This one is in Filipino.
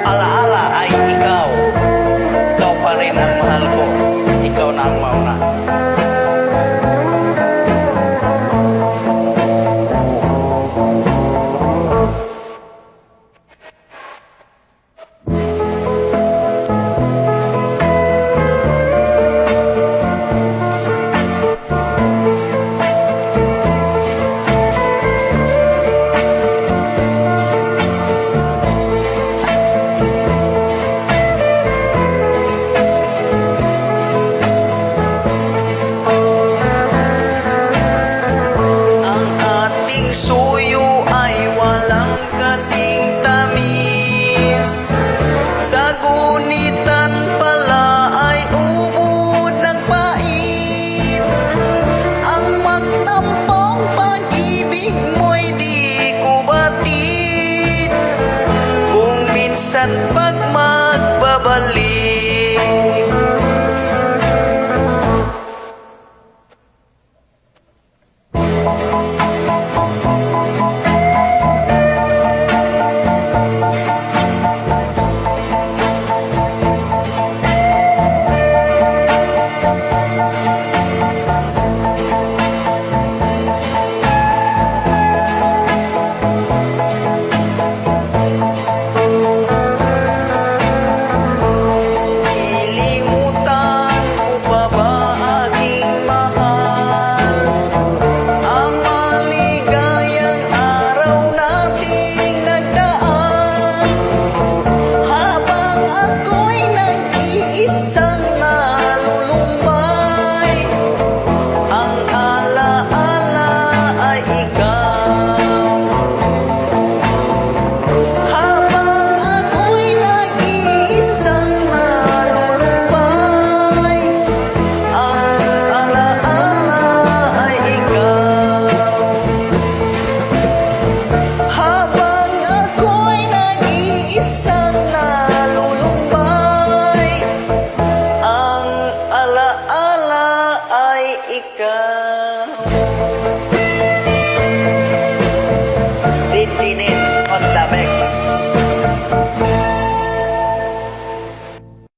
Alaala ay ikaw. Ikaw pa rin ang mahal ko. Ikaw na ang mauna. Suyo ay walang kasing tamis, sa gunitan pala ay ubod ng pait. Ang magtampong pag-ibig mo'y di ko batid, kung minsan pag magbabalik. So